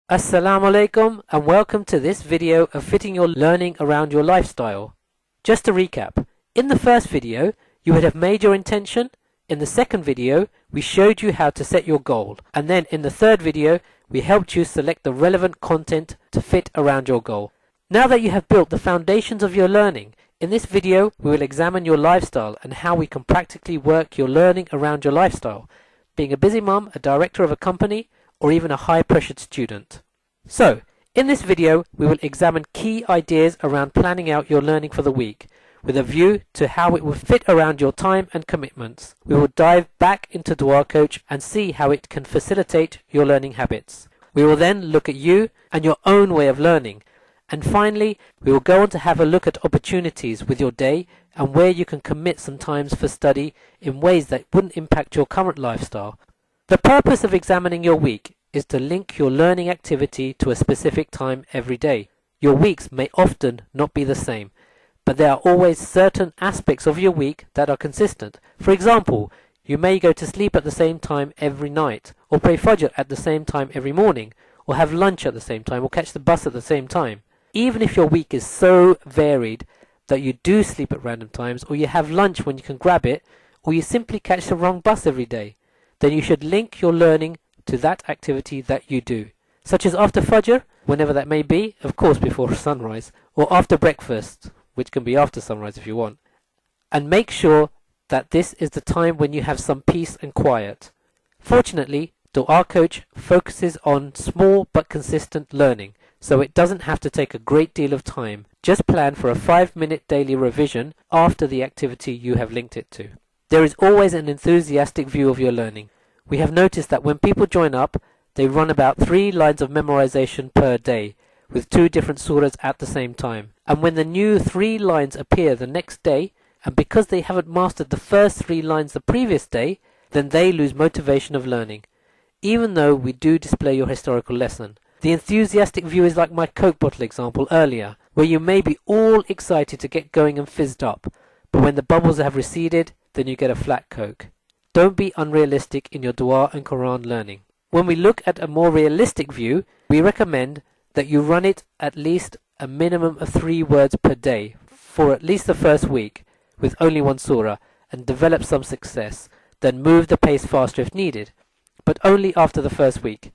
Assalamu alaikum and welcome to this video of fitting your learning around your lifestyle. Just to recap, in the first video you would have made your intention, in the second video we showed you how to set your goal, and then in the third video we helped you select the relevant content to fit around your goal. Now that you have built the foundations of your learning, in this video we will examine your lifestyle and how we can practically work your learning around your lifestyle, being a busy mum, a director of a company, or even a high-pressured student. So, in this video we will examine key ideas around planning out your learning for the week, with a view to how it will fit around your time and commitments. We will dive back into Dua Coach and see how it can facilitate your learning habits. We will then look at you and your own way of learning. And finally, we will go on to have a look at opportunities with your day and where you can commit some times for study in ways that wouldn't impact your current lifestyle. The purpose of examining your week is to link your learning activity to a specific time every day. Your weeks may often not be the same, but there are always certain aspects of your week that are consistent. For example, you may go to sleep at the same time every night, or pray Fajr at the same time every morning, or have lunch at the same time, or catch the bus at the same time. Even if your week is so varied that you do sleep at random times, or you have lunch when you can grab it, or you simply catch the wrong bus every day, then you should link your learning to that activity that you do, such as after Fajr, whenever that may be, of course before sunrise, or after breakfast, which can be after sunrise if you want. And make sure that this is the time when you have some peace and quiet. Fortunately, Dua Coach focuses on small but consistent learning, so it doesn't have to take a great deal of time. Just plan for a 5-minute daily revision after the activity you have linked it to. There is always an enthusiastic view of your learning. We have noticed that when people join up, they run about 3 lines of memorization per day, with 2 different surahs at the same time. And when the new 3 lines appear the next day, and because they haven't mastered the first 3 lines the previous day, then they lose motivation of learning, even though we do display your historical lesson. The enthusiastic view is like my Coke bottle example earlier, where you may be all excited to get going and fizzed up, but when the bubbles have receded, then you get a flat Coke. Don't be unrealistic in your Dua and Quran learning. When we look at a more realistic view, we recommend that you run it at least a minimum of 3 words per day for at least the first week with only 1 surah and develop some success, then move the pace faster if needed, but only after the first week.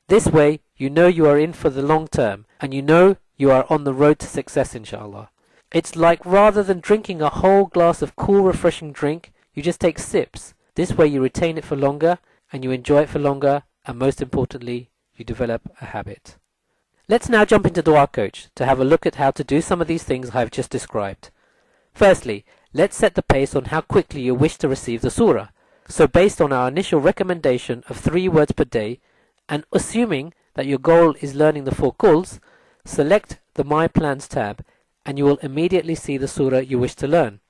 This way you know you are in for the long term and you know you are on the road to success, inshallah. It's like rather than drinking a whole glass of cool refreshing drink, you just take sips. This way you retain it for longer and you enjoy it for longer, and most importantly, you develop a habit. Let's now jump into Dua Coach to have a look at how to do some of these things I have just described. Firstly, let's set the pace on how quickly you wish to receive the surah. So based on our initial recommendation of 3 words per day, and assuming that your goal is learning the 4 quls, select the My Plans tab and you will immediately see the surah you wish to learn.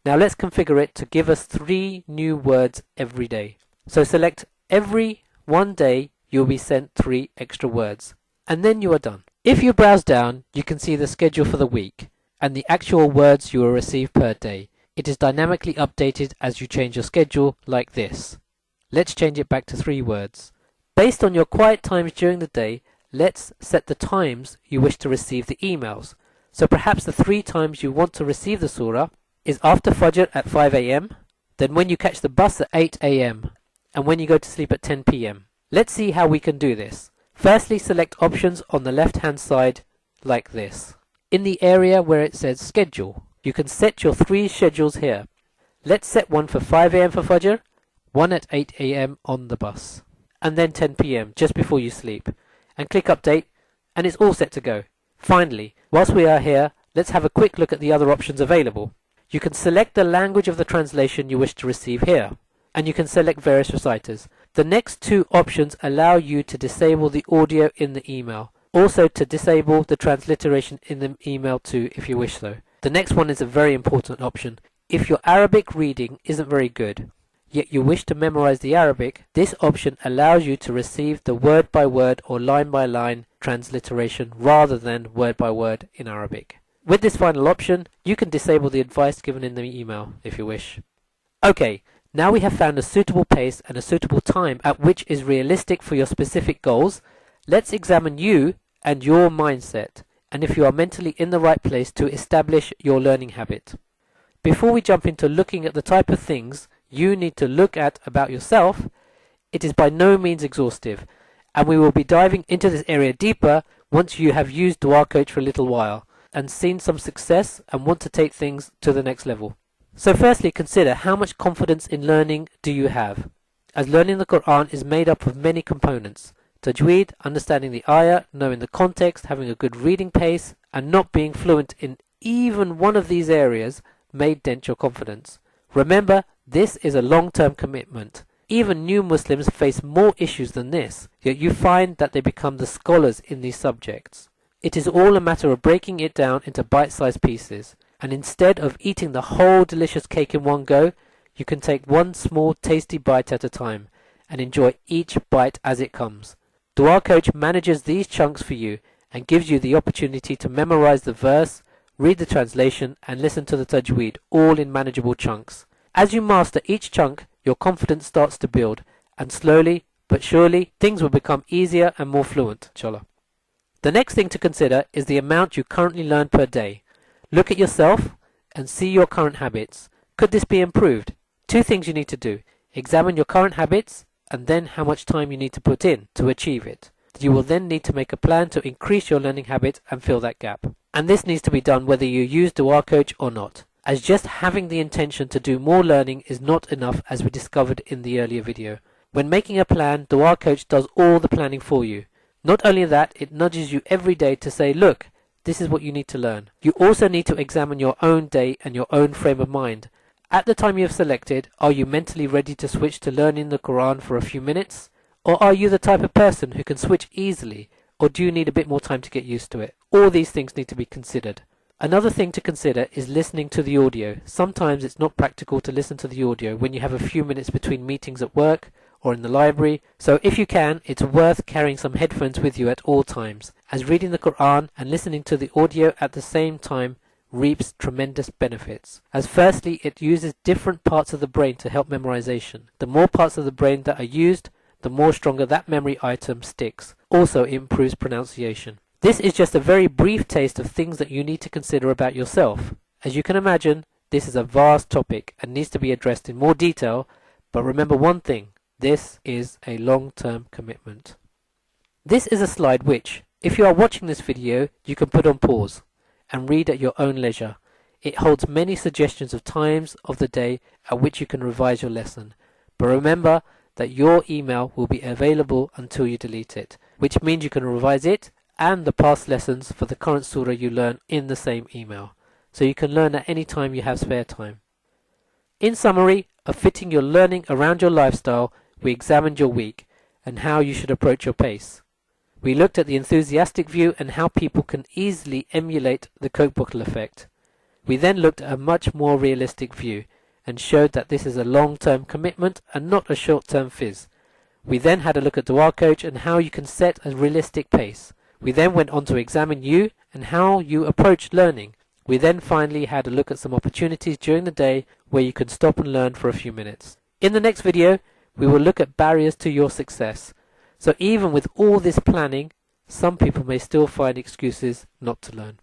Now let's configure it to give us 3 new words every day. So select every 1 day you'll be sent 3 extra words, and then you are done. If you browse down, you can see the schedule for the week and the actual words you will receive per day. It is dynamically updated as you change your schedule like this. Let's change it back to 3 words. Based on your quiet times during the day, let's set the times you wish to receive the emails. So perhaps the 3 times you want to receive the surah is after Fajr at 5 AM, then when you catch the bus at 8 AM, and when you go to sleep at 10 PM. Let's see how we can do this. Firstly, select options on the left hand side like this. In the area where it says schedule, you can set your 3 schedules here. Let's set one for 5 AM for Fajr, one at 8 AM on the bus, and then 10 PM just before you sleep, and click update and it's all set to go. Finally, whilst we are here, let's have a quick look at the other options available. You can select the language of the translation you wish to receive here, and you can select various reciters. The next 2 options allow you to disable the audio in the email, also to disable the transliteration in the email too if you wish so. The next one is a very important option. If your Arabic reading isn't very good, yet you wish to memorize the Arabic, this option allows you to receive the word by word or line by line transliteration rather than word by word in Arabic. With this final option, you can disable the advice given in the email if you wish. Okay, now we have found a suitable pace and a suitable time at which is realistic for your specific goals. let's examine you and your mindset, and if you are mentally in the right place to establish your learning habit. Before we jump into looking at the type of things you need to look at about yourself, it is by no means exhaustive, and we will be diving into this area deeper once you have used Dua Coach for a little while and seen some success and want to take things to the next level. So firstly, consider how much confidence in learning do you have, as learning the Quran is made up of many components. Tajweed, understanding the ayah, knowing the context, having a good reading pace, and not being fluent in even one of these areas may dent your confidence. Remember, this is a long-term commitment. Even new Muslims face more issues than this, yet you find that they become the scholars in these subjects. It is all a matter of breaking it down into bite-sized pieces, and instead of eating the whole delicious cake in one go, you can take one small tasty bite at a time and enjoy each bite as it comes. Dua Coach manages these chunks for you and gives you the opportunity to memorize the verse, read the translation, and listen to the tajweed, all in manageable chunks. As you master each chunk, your confidence starts to build, and slowly but surely things will become easier and more fluent, inshallah. The next thing to consider is the amount you currently learn per day. Look at yourself and see your current habits. Could this be improved? Two things you need to do. Examine your current habits and then how much time you need to put in to achieve it. You will then need to make a plan to increase your learning habit and fill that gap. And this needs to be done whether you use Dua Coach or not, as just having the intention to do more learning is not enough, as we discovered in the earlier video. When making a plan, Dua Coach does all the planning for you. Not only that, it nudges you every day to say, look, this is what you need to learn. You also need to examine your own day and your own frame of mind. At the time you have selected, are you mentally ready to switch to learning the Quran for a few minutes? Or are you the type of person who can switch easily, or do you need a bit more time to get used to it? All these things need to be considered. Another thing to consider is listening to the audio. Sometimes it's not practical to listen to the audio when you have a few minutes between meetings at work or in the library, so if you can, it's worth carrying some headphones with you at all times, as reading the Quran and listening to the audio at the same time reaps tremendous benefits. As firstly, it uses different parts of the brain to help memorization. The more parts of the brain that are used, the more stronger that memory item sticks. Also, it improves pronunciation. This is just a very brief taste of things that you need to consider about yourself. As you can imagine, this is a vast topic and needs to be addressed in more detail, but remember one thing, this is a long-term commitment. This is a slide which, if you are watching this video, you can put on pause and read at your own leisure. It holds many suggestions of times of the day at which you can revise your lesson. But remember that your email will be available until you delete it, which means you can revise it and the past lessons for the current surah you learn in the same email. So you can learn at any time you have spare time. In summary of fitting your learning around your lifestyle, we examined your week and how you should approach your pace. We looked at the enthusiastic view and how people can easily emulate the Coke bottle effect. We then looked at a much more realistic view and showed that this is a long-term commitment and not a short-term fizz. We then had a look at Dua Coach and how you can set a realistic pace. We then went on to examine you and how you approach learning. We then finally had a look at some opportunities during the day where you can stop and learn for a few minutes. In the next video, we will look at barriers to your success. So even with all this planning, some people may still find excuses not to learn.